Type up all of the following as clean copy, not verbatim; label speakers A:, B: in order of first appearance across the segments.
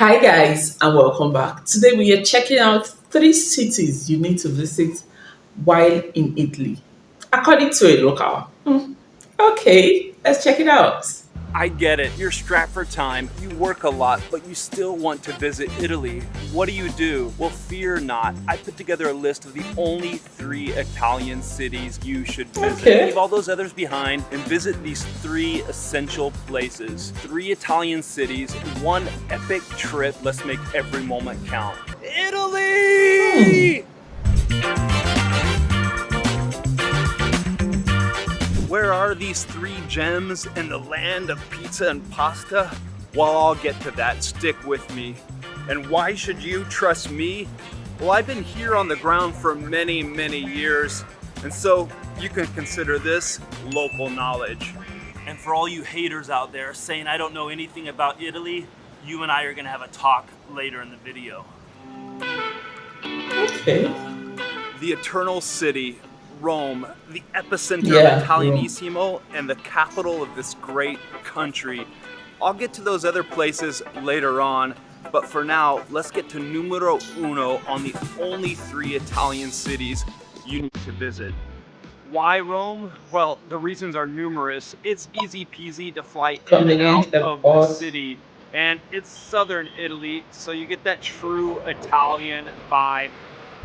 A: Hi guys and welcome back. Today we are checking out three cities you need to visit while in Italy, according to a local. Okay, let's check it out.
B: I get it. You're strapped for time. You work a lot, but you still want to visit Italy. What do? Well, fear not. I put together a list of the only 3 Italian cities you should visit.
A: Okay.
B: Leave all those others behind and visit these 3 essential places. 3 Italian cities, one epic trip. Let's make every moment count. Italy! Where are these 3 gems in the land of pizza and pasta? Well, I'll get to that. Stick with me. And why should you trust me? Well, I've been here on the ground for many, many years, and so you can consider this local knowledge. And for all you haters out there saying I don't know anything about Italy, you and I are gonna have a talk later in the video.
A: Okay.
B: The Eternal City, Rome, the epicenter
A: Yeah,
B: of Italian
A: Rome.
B: 𝐋𝐈𝐊𝐄 and the capital of this great country. I'll get to those other places later on, but for now, let's get to numero uno on the only 3 Italian cities you need to visit. Why Rome? Well, the reasons are numerous. It's easy peasy to fly in and
A: Convenient
B: out of the
A: airport.
B: city, and it's southern Italy, so you get that true Italian vibe.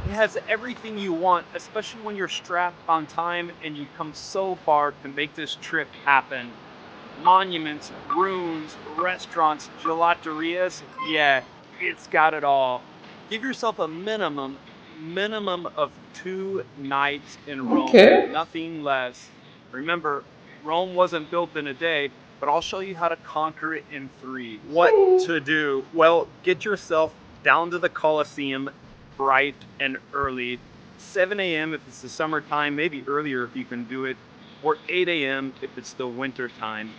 B: It has everything you want, especially when you're strapped on time and you come so far to make this trip happen. Monuments, ruins, restaurants, gelaterias, yeah, it's got it all. Give yourself a minimum of 2 nights in Rome,
A: Okay.
B: nothing less. Remember, Rome wasn't built in a day, but I'll show you how to conquer it in 3. What to do? Well, get yourself down to the Colosseum bright and early. 7 a.m. if it's the summertime, maybe earlier if you can do it, or 8 a.m. if it's the winter time.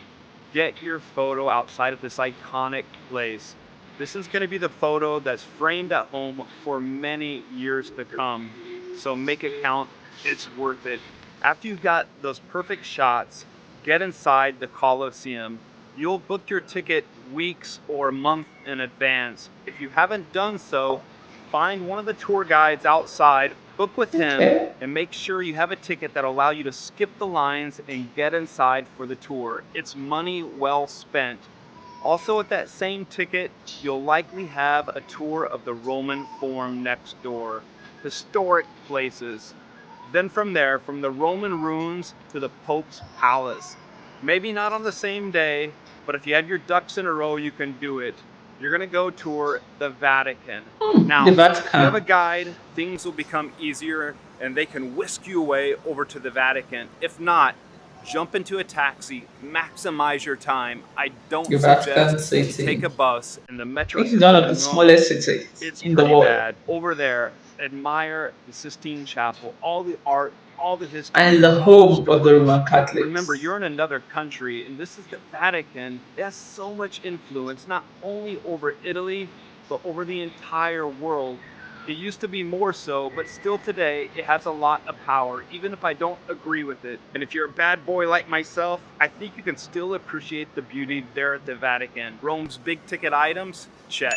B: Get your photo outside of this iconic place. This is going to be the photo that's framed at home for many years to come. So make it count. It's worth it. After you've got those perfect shots, get inside the Colosseum. You'll book your ticket weeks or a month in advance. If you haven't done so, find one of the tour guides outside, book with him,
A: Okay.
B: and make sure you have a ticket that'll allow you to skip the lines and get inside for the tour. It's money well spent. Also with that same ticket, you'll likely have a tour of the Roman Forum next door. Historic places. Then from there, from the Roman ruins to the Pope's palace. Maybe not on the same day, but if you have your ducks in a row, you can do it. You're gonna go tour the Vatican.
A: The
B: Now, if you have a
A: Vatican.
B: guide, things will become easier and they can whisk you away over to the Vatican. If not, jump into a taxi, maximize your time. I don't
A: The Vatican
B: suggest you take
A: City.
B: a bus, and the metro
A: This is one
B: system
A: of the
B: in Rome,
A: smallest cities
B: it's
A: in the
B: pretty
A: world.
B: bad. Over there, admire the Sistine Chapel, all the art, all the history,
A: And the
B: all the
A: home of the
B: stories.
A: Roman
B: Remember,
A: Catholics.
B: you're in another country, and this is the Vatican. It has so much influence, not only over Italy, but over the entire world. It used to be more so, but still today, it has a lot of power, even if I don't agree with it. And if you're a bad boy like myself, I think you can still appreciate the beauty there at the Vatican. Rome's big ticket items? Check.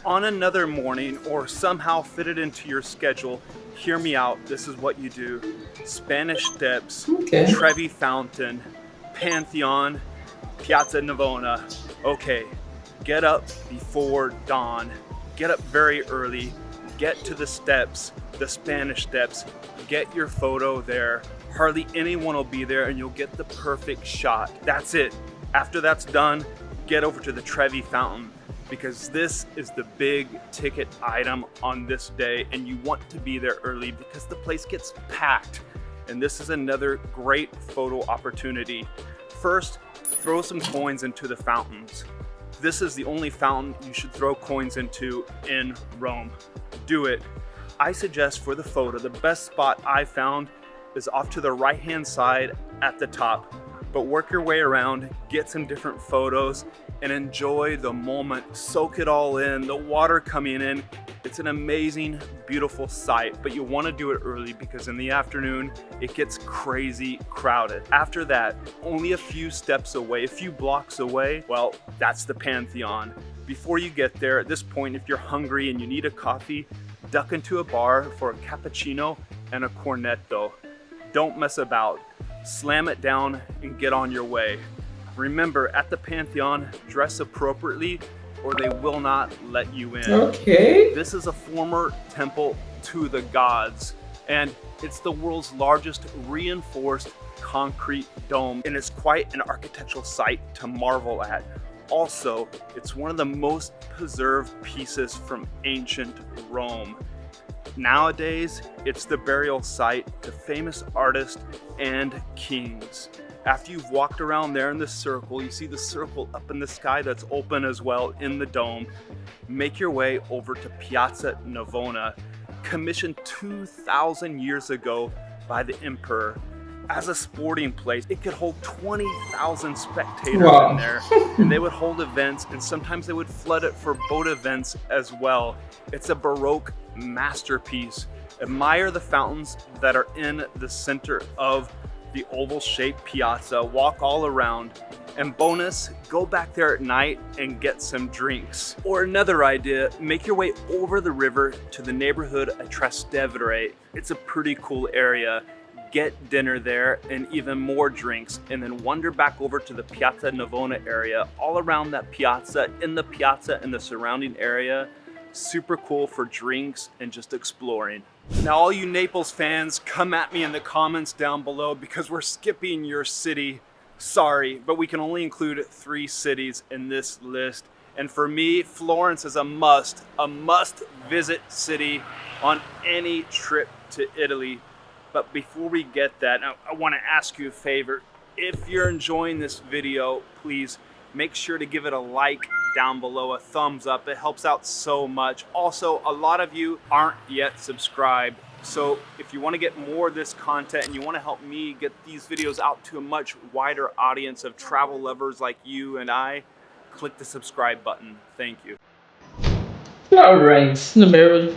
B: On another morning, or somehow fit it into your schedule, hear me out. This is what you do. Spanish Steps,
A: Okay.
B: Trevi Fountain, Pantheon, Piazza Navona. Okay, get up before dawn. Get up very early. Get to the steps, the Spanish Steps. Get your photo there. Hardly anyone will be there and you'll get the perfect shot. That's it. After that's done, get over to the Trevi Fountain, because this is the big ticket item on this day and you want to be there early because the place gets packed. And this is another great photo opportunity. First, throw some coins into the fountains. This is the only fountain you should throw coins into in Rome. Do it. I suggest for the photo, the best spot I found is off to the right-hand side at the top. But work your way around, get some different photos, and enjoy the moment. Soak it all in, the water coming in. It's an amazing, beautiful sight, but you want to do it early because in the afternoon, it gets crazy crowded. After that, only a few steps away, a few blocks away, well, that's the Pantheon. Before you get there, at this point, if you're hungry and you need a coffee, duck into a bar for a cappuccino and a cornetto. Don't mess about. Slam it down and get on your way. Remember, at the Pantheon, dress appropriately or they will not let you in.
A: Okay.
B: This is a former temple to the gods, and it's the world's largest reinforced concrete dome, and it's quite an architectural site to marvel at. Also, it's one of the most preserved pieces from ancient Rome. Nowadays, it's the burial site to famous artists and kings. After you've walked around there in the circle, you see the circle up in the sky that's open as well in the dome. Make your way over to Piazza Navona, commissioned 2,000 years ago by the emperor. As a sporting place, it could hold 20,000 spectators
A: Wow.
B: in there, and they would hold events, and sometimes they would flood it for boat events as well. It's a Baroque masterpiece. Admire the fountains that are in the center of the oval-shaped piazza. Walk all around. And bonus, go back there at night and get some drinks. Or another idea, make your way over the river to the neighborhood of Trastevere. It's a pretty cool area. Get dinner there and even more drinks, and then wander back over to the Piazza Navona area. All around that piazza, in the piazza and the surrounding area, super cool for drinks and just exploring. Now all you Naples fans, come at me in the comments down below because we're skipping your city. Sorry, but we can only include 3 cities in this list. And for me, Florence is a must visit city on any trip to Italy. But before we get that, I want to ask you a favor. If you're enjoying this video, please make sure to give it a like down below, a thumbs up. It helps out so much. Also, a lot of you aren't yet subscribed. So if you want to get more of this content and you want to help me get these videos out to a much wider audience of travel lovers like you and I, click the subscribe button. Thank you.
A: Florence, numero.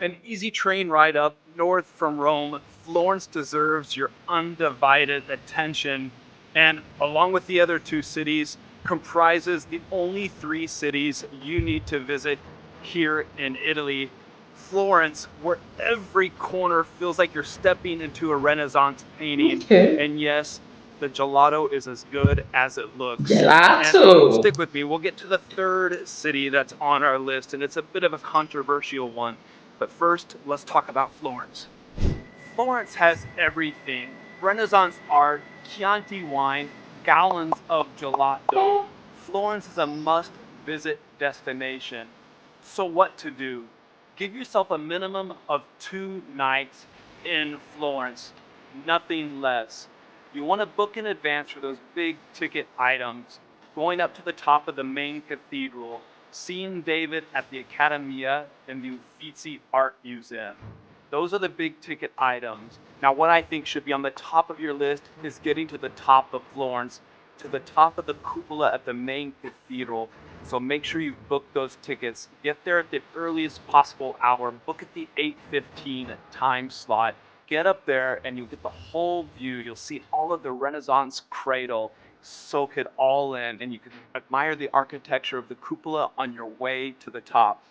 B: An easy train ride up north from Rome, Florence deserves your undivided attention, and along with the other 2 cities, comprises the only 3 cities you need to visit here in Italy. Florence, where every corner feels like you're stepping into a Renaissance painting.
A: Okay.
B: And yes, the gelato is as good as it looks.
A: Gelato.
B: And stick with me, we'll get to the 3rd city that's on our list, and it's a bit of a controversial one. But first, let's talk about Florence. Florence has everything. Renaissance art, Chianti wine, gallons of gelato. Florence is a must-visit destination. So what to do? Give yourself a minimum of 2 nights in Florence. Nothing less. You want to book in advance for those big ticket items. Going up to the top of the main cathedral, seeing David at the Accademia and the Uffizi Art Museum. Those are the big ticket items. Now what I think should be on the top of your list is getting to the top of Florence, to the top of the cupola at the main cathedral. So make sure you book those tickets. Get there at the earliest possible hour. Book at the 8:15 time slot. Get up there and you'll get the whole view. You'll see all of the Renaissance cradle. Soak it all in, and you can admire the architecture of the cupola on your way to the top.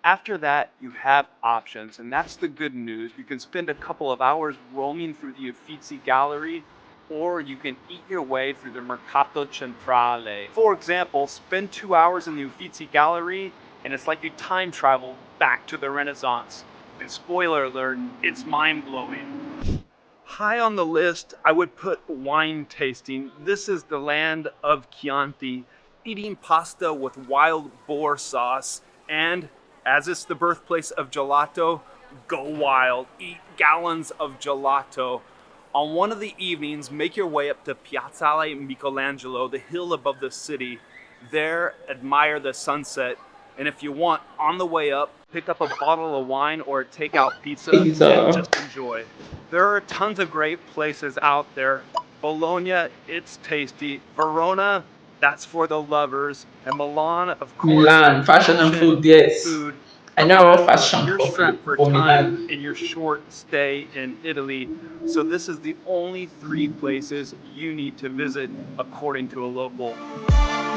B: After that, you have options, and that's the good news. You can spend a couple of hours roaming through the Uffizi Gallery, or you can eat your way through the Mercato Centrale. For example, spend 2 hours in the Uffizi Gallery, and it's like you time travel back to the Renaissance. And spoiler alert, it's mind-blowing. High on the list, I would put wine tasting. This is the land of Chianti, eating pasta with wild boar sauce, and as it's the birthplace of gelato, go wild, eat gallons of gelato. On one of the evenings, make your way up to Piazzale Michelangelo, the hill above the city. There, admire the sunset, and if you want, on the way up, pick up a bottle of wine or a takeout pizza and just enjoy. There are tons of great places out there. Bologna, it's tasty. Verona, that's for the lovers. And Milan, of course.
A: Milan, fashion and food, yes.
B: Food.
A: I know fashion
B: You're strapped for
A: for
B: time
A: Milan.
B: in your short stay in Italy, so this is the only three places you need to visit according to a local.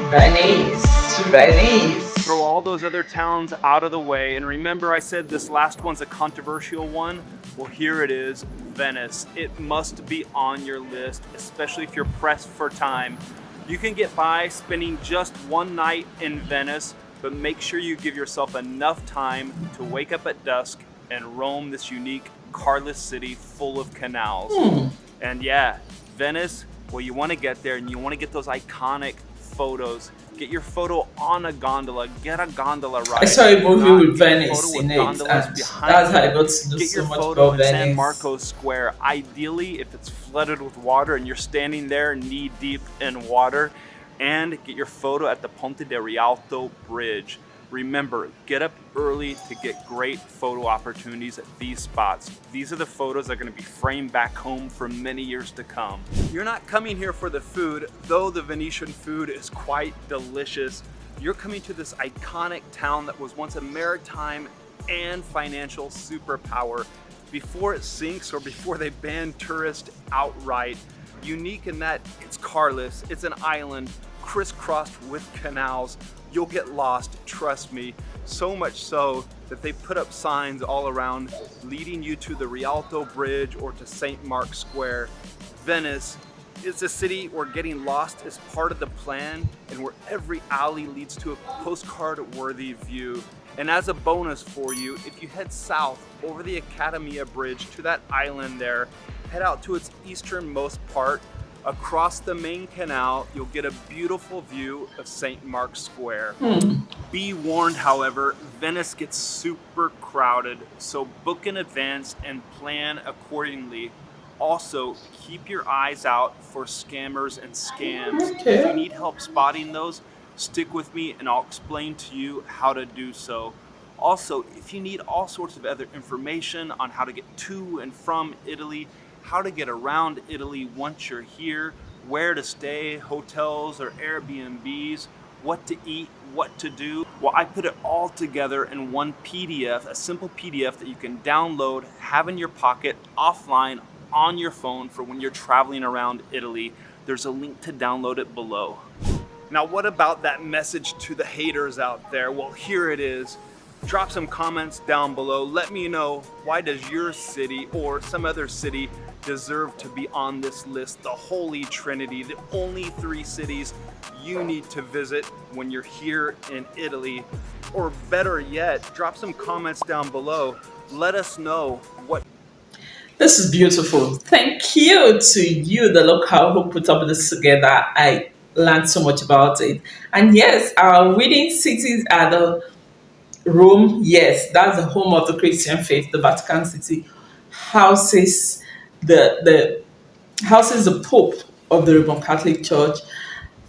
A: Venice,
B: Throw
A: Venice.
B: all those other towns out of the way, and remember I said this last one's a controversial one? Well, here it is, Venice. It must be on your list, especially if you're pressed for time. You can get by spending just one night in Venice, but make sure you give yourself enough time to wake up at dusk and roam this unique, carless city full of canals. And yeah, Venice, well, you want to get there and you want to get those iconic photos. Get your photo on a gondola. Get a gondola
A: I
B: ride.
A: saw a
B: If
A: movie
B: not,
A: with
B: get your photo
A: Venice in
B: with
A: it,
B: gondolas
A: and
B: behind
A: that's how I
B: you.
A: got to know
B: Get
A: so
B: your
A: much
B: photo
A: about
B: in San
A: Venice.
B: Marcos Square. Ideally, if it's flooded with water and you're standing there knee deep in water. And get your photo at the Ponte de Rialto Bridge. Remember, get up early to get great photo opportunities at these spots. These are the photos that are going to be framed back home for many years to come. You're not coming here for the food, though the Venetian food is quite delicious. You're coming to this iconic town that was once a maritime and financial superpower before it sinks or before they ban tourists outright. Unique in that it's carless, it's an island crisscrossed with canals. You'll get lost, trust me. So much so that they put up signs all around leading you to the Rialto Bridge or to St. Mark's Square. Venice is a city where getting lost is part of the plan and where every alley leads to a postcard-worthy view. And as a bonus for you, if you head south over the Academia Bridge to that island there, head out to its easternmost part. Across the main canal, you'll get a beautiful view of St. Mark's Square. Be warned, however, Venice gets super crowded, so book in advance and plan accordingly. Also, keep your eyes out for scammers and scams. If you
A: Okay.
B: need help spotting those, stick with me and I'll explain to you how to do so. Also, if you need all sorts of other information on how to get to and from Italy, how to get around Italy once you're here, where to stay, hotels or Airbnbs, what to eat, what to do. Well, I put it all together in one PDF, a simple PDF that you can download, have in your pocket, offline, on your phone for when you're traveling around Italy. There's a link to download it below. Now, what about that message to the haters out there? Well, here it is. Drop some comments down below. Let me know, why does your city or some other city deserve to be on this list? The Holy Trinity, the only three cities you need to visit when you're here in Italy. Or better yet, drop some comments down below. Let us know what.
A: This is beautiful. Thank you to you, the local who put up this together. I learned so much about it. And yes, our winning cities are the Rome. Yes, that's the home of the Christian faith. The Vatican City houses the houses the Pope of the Roman Catholic Church.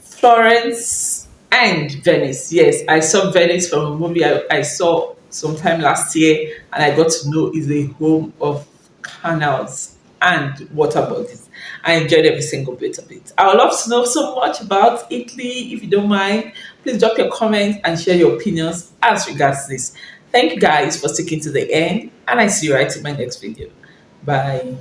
A: Florence and Venice. Yes, I saw Venice from a movie I saw sometime last year, and I got to know is a home of canals and water bodies. I enjoyed every single bit of it. I would love to know so much about Italy. If you don't mind, please drop your comments and share your opinions as regards this. Thank you guys for sticking to the end, and I see you right in my next video. Bye.